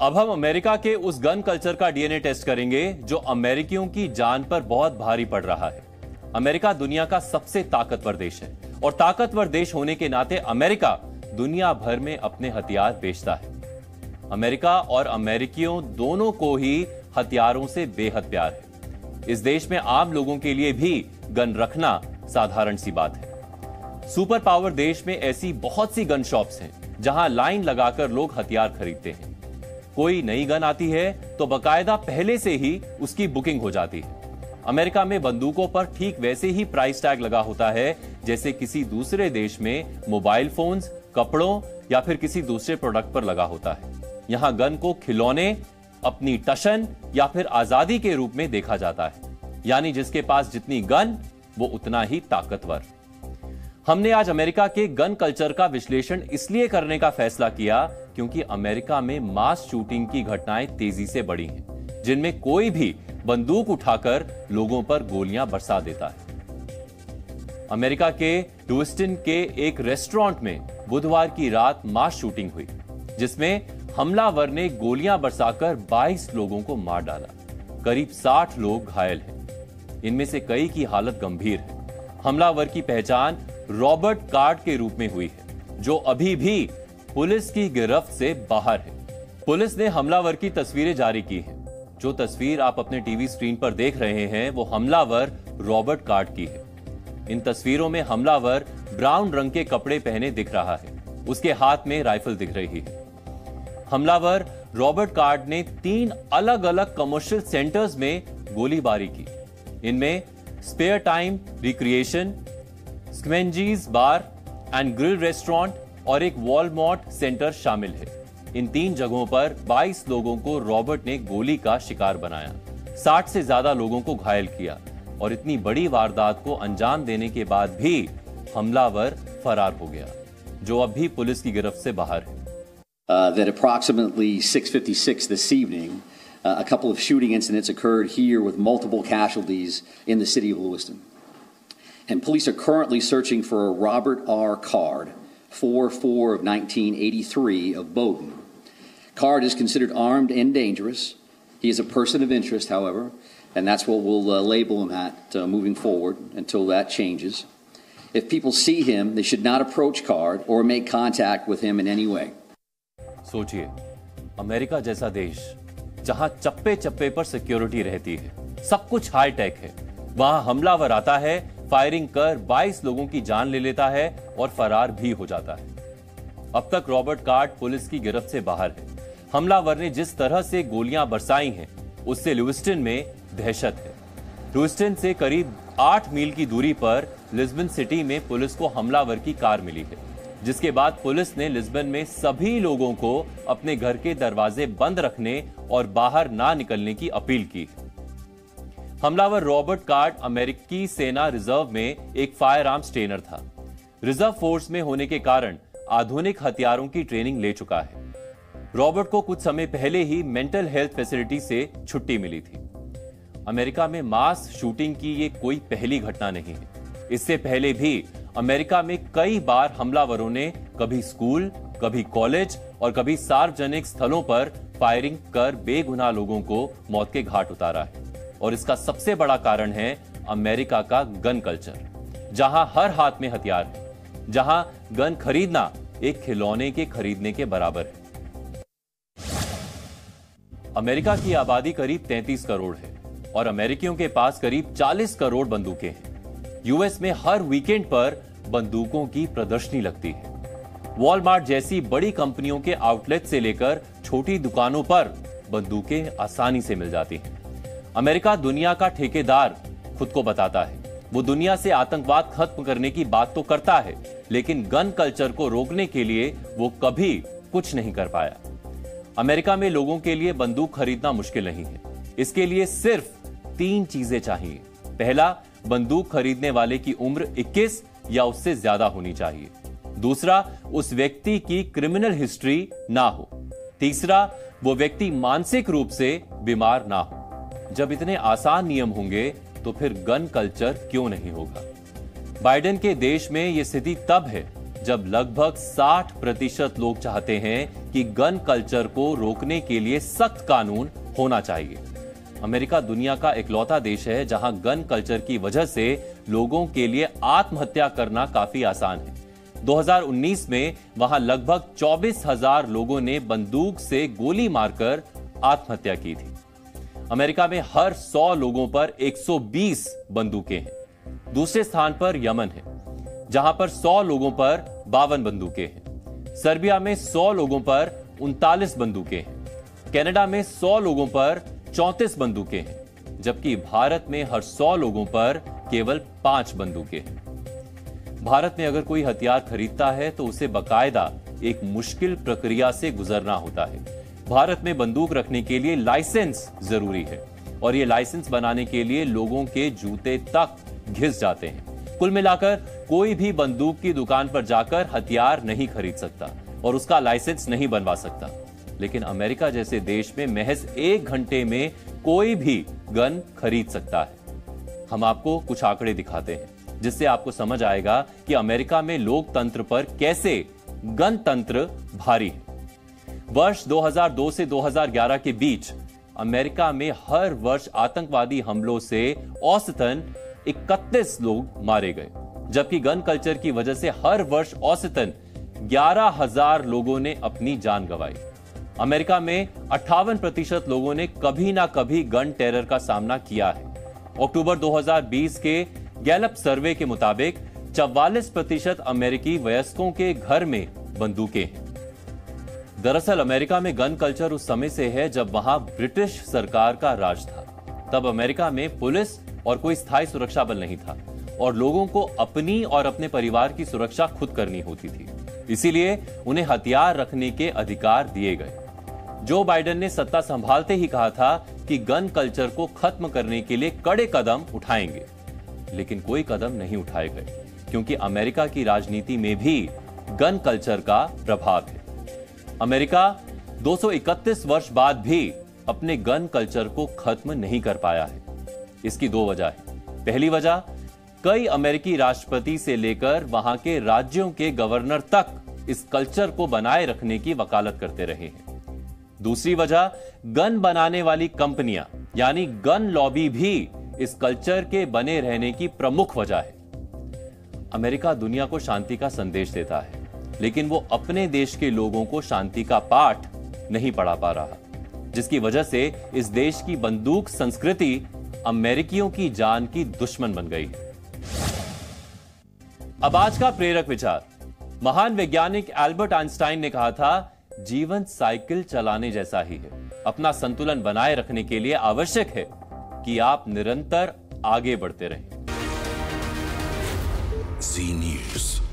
अब हम अमेरिका के उस गन कल्चर का डीएनए टेस्ट करेंगे जो अमेरिकियों की जान पर बहुत भारी पड़ रहा है। अमेरिका दुनिया का सबसे ताकतवर देश है और ताकतवर देश होने के नाते अमेरिका दुनिया भर में अपने हथियार बेचता है। अमेरिका और अमेरिकियों दोनों को ही हथियारों से बेहद प्यार है। इस देश में आम लोगों के लिए भी गन रखना साधारण सी बात है। सुपर पावर देश में ऐसी बहुत सी गन शॉप्स हैं जहां लाइन लगाकर लोग हथियार खरीदते हैं। कोई नई गन आती है तो बकायदा पहले से ही उसकी बुकिंग हो जाती है। अमेरिका में बंदूकों पर ठीक वैसे ही प्राइस टैग लगा होता है जैसे किसी दूसरे देश में मोबाइल फोन्स, कपड़ों या फिर किसी दूसरे प्रोडक्ट पर लगा होता है। यहां गन को खिलौने, अपनी टशन या फिर आजादी के रूप में देखा जाता है, यानी जिसके पास जितनी गन वो उतना ही ताकतवर। हमने आज अमेरिका के गन कल्चर का विश्लेषण इसलिए करने का फैसला किया क्योंकि अमेरिका में मास शूटिंग की घटनाएं तेजी से बढ़ी हैं, जिनमें कोई भी बंदूक उठाकर लोगों पर गोलियां बरसा देता है। अमेरिका के ह्यूस्टन के एक रेस्टोरेंट में बुधवार की रात मास शूटिंग हुई, जिसमें हमलावर ने गोलियां बरसाकर 22 लोगों को मार डाला। करीब 60 लोग घायल हैं। इनमें से कई की हालत गंभीर है। हमलावर की पहचान रॉबर्ट कार्ड के रूप में हुई है, जो अभी भी पुलिस की गिरफ्त से बाहर है। पुलिस ने हमलावर की तस्वीरें जारी की हैं। जो तस्वीर आप अपने टीवी स्क्रीन पर देख रहे हैं वो हमलावर रॉबर्ट कार्ड की है। इन तस्वीरों में हमलावर ब्राउन रंग के कपड़े पहने दिख रहा है। उसके हाथ में राइफल दिख रही है। हमलावर रॉबर्ट कार्ड ने 3 अलग अलग कमर्शियल सेंटर्स में गोलीबारी की। इनमें स्पेयर टाइम रिक्रिएशन, स्क्वेंजीज बार एंड ग्रिल रेस्टोरेंट और एक वॉलमार्ट सेंटर शामिल है। इन 3 जगहों पर 22 लोगों को रॉबर्ट ने गोली का शिकार बनाया, 60 से ज्यादा लोगों को घायल किया और इतनी बड़ी वारदात को अंजाम देने के बाद भी हमलावर फरार हो गया, जो अब भी पुलिस की गिरफ्त से बाहर है। That approximately 6:56 this evening, a couple of shooting incidents occurred here with multiple casualties in the city of Lewiston. And police are currently searching for a Robert R. Card, 4/4 of 1983 of Bowdoin. Card is considered armed and dangerous. He is a person of interest, however, and that's what we'll label him at moving forward until that changes. If people see him, they should not approach Card or make contact with him in any way. सोचिए, America जैसा देश जहां चप्पे चप्पे पर security रहती है, सब कुछ हाई टेक है, वहां हमलावर आता है, फायरिंग कर 22 लोगों की जान ले लेता है और फरार भी हो जाता है। अब तक रॉबर्ट कार्ड पुलिस की गिरफ्त से बाहर है। हमलावर ने जिस तरह से गोलियां बरसाई हैं, उससे ल्यूस्टन में दहशत है। ल्यूस्टन से करीब 8 मील की दूरी पर लिस्बन सिटी में पुलिस को हमलावर की कार मिली है, जिसके बाद पुलिस ने लिस्बन में सभी लोगों को अपने घर के दरवाजे बंद रखने और बाहर ना निकलने की अपील की। हमलावर रॉबर्ट कार्ड अमेरिकी सेना रिजर्व में एक फायर आर्म्स ट्रेनर था। रिजर्व फोर्स में होने के कारण आधुनिक हथियारों की ट्रेनिंग ले चुका है। रॉबर्ट को कुछ समय पहले ही मेंटल हेल्थ फैसिलिटी से छुट्टी मिली थी। अमेरिका में मास शूटिंग की ये कोई पहली घटना नहीं है। इससे पहले भी अमेरिका में कई बार हमलावरों ने कभी स्कूल, कभी कॉलेज और कभी सार्वजनिक स्थलों पर फायरिंग कर बेगुनाह लोगों को मौत के घाट उतारा है। और इसका सबसे बड़ा कारण है अमेरिका का गन कल्चर, जहां हर हाथ में हथियार है, जहां गन खरीदना एक खिलौने के खरीदने के बराबर है। अमेरिका की आबादी करीब 33 करोड़ है और अमेरिकियों के पास करीब 40 करोड़ बंदूकें हैं। यूएस में हर वीकेंड पर बंदूकों की प्रदर्शनी लगती है। वॉलमार्ट जैसी बड़ी कंपनियों के आउटलेट से लेकर छोटी दुकानों पर बंदूकें आसानी से मिल जाती हैं। अमेरिका दुनिया का ठेकेदार खुद को बताता है। वो दुनिया से आतंकवाद खत्म करने की बात तो करता है, लेकिन गन कल्चर को रोकने के लिए वो कभी कुछ नहीं कर पाया। अमेरिका में लोगों के लिए बंदूक खरीदना मुश्किल नहीं है। इसके लिए सिर्फ 3 चीजें चाहिए। पहला, बंदूक खरीदने वाले की उम्र 21 या उससे ज्यादा होनी चाहिए। दूसरा, उस व्यक्ति की क्रिमिनल हिस्ट्री ना हो। तीसरा, वो व्यक्ति मानसिक रूप से बीमार ना हो। जब इतने आसान नियम होंगे तो फिर गन कल्चर क्यों नहीं होगा? बाइडेन के देश में यह स्थिति तब है जब लगभग 60% लोग चाहते हैं कि गन कल्चर को रोकने के लिए सख्त कानून होना चाहिए। अमेरिका दुनिया का इकलौता देश है जहां गन कल्चर की वजह से लोगों के लिए आत्महत्या करना काफी आसान है। 2019 में वहां लगभग 24,000 लोगों ने बंदूक से गोली मारकर आत्महत्या की थी। अमेरिका में हर 100 लोगों पर 120 बंदूकें हैं। दूसरे स्थान पर यमन है, जहां पर 100 लोगों पर 52 बंदूकें हैं। सर्बिया में 100 लोगों पर 39 बंदूकें हैं। कनाडा में 100 लोगों पर 34 बंदूकें हैं, जबकि भारत में हर 100 लोगों पर केवल 5 बंदूकें हैं। भारत में अगर कोई हथियार खरीदता है तो उसे बाकायदा एक मुश्किल प्रक्रिया से गुजरना होता है। भारत में बंदूक रखने के लिए लाइसेंस जरूरी है और ये लाइसेंस बनाने के लिए लोगों के जूते तक घिस जाते हैं। कुल मिलाकर कोई भी बंदूक की दुकान पर जाकर हथियार नहीं खरीद सकता और उसका लाइसेंस नहीं बनवा सकता। लेकिन अमेरिका जैसे देश में महज 1 घंटे में कोई भी गन खरीद सकता है। हम आपको कुछ आंकड़े दिखाते हैं जिससे आपको समझ आएगा कि अमेरिका में लोकतंत्र पर कैसे गणतंत्र भारी है। वर्ष 2002 से 2011 के बीच अमेरिका में हर वर्ष आतंकवादी हमलों से औसतन 31 लोग मारे गए, जबकि गन कल्चर की वजह से हर वर्ष औसतन 11,000 लोगों ने अपनी जान गंवाई। अमेरिका में 58% लोगों ने कभी ना कभी गन टेरर का सामना किया है। अक्टूबर 2020 के गैलप सर्वे के मुताबिक 44% अमेरिकी वयस्कों के घर में बंदूकें हैं। दरअसल अमेरिका में गन कल्चर उस समय से है जब वहां ब्रिटिश सरकार का राज था। तब अमेरिका में पुलिस और कोई स्थायी सुरक्षा बल नहीं था और लोगों को अपनी और अपने परिवार की सुरक्षा खुद करनी होती थी। इसीलिए उन्हें हथियार रखने के अधिकार दिए गए। जो बाइडेन ने सत्ता संभालते ही कहा था कि गन कल्चर को खत्म करने के लिए कड़े कदम उठाएंगे, लेकिन कोई कदम नहीं उठाए गए क्योंकि अमेरिका की राजनीति में भी गन कल्चर का प्रभाव है। अमेरिका 231 वर्ष बाद भी अपने गन कल्चर को खत्म नहीं कर पाया है। इसकी 2 वजह है। पहली वजह, कई अमेरिकी राष्ट्रपति से लेकर वहां के राज्यों के गवर्नर तक इस कल्चर को बनाए रखने की वकालत करते रहे हैं। दूसरी वजह, गन बनाने वाली कंपनियां यानी गन लॉबी भी इस कल्चर के बने रहने की प्रमुख वजह है। अमेरिका दुनिया को शांति का संदेश देता है, लेकिन वो अपने देश के लोगों को शांति का पाठ नहीं पढ़ा पा रहा, जिसकी वजह से इस देश की बंदूक संस्कृति अमेरिकियों की जान की दुश्मन बन गई है। अब आज का प्रेरक विचार। महान वैज्ञानिक एल्बर्ट आइंस्टाइन ने कहा था, जीवन साइकिल चलाने जैसा ही है। अपना संतुलन बनाए रखने के लिए आवश्यक है कि आप निरंतर आगे बढ़ते रहें। जी न्यूज़।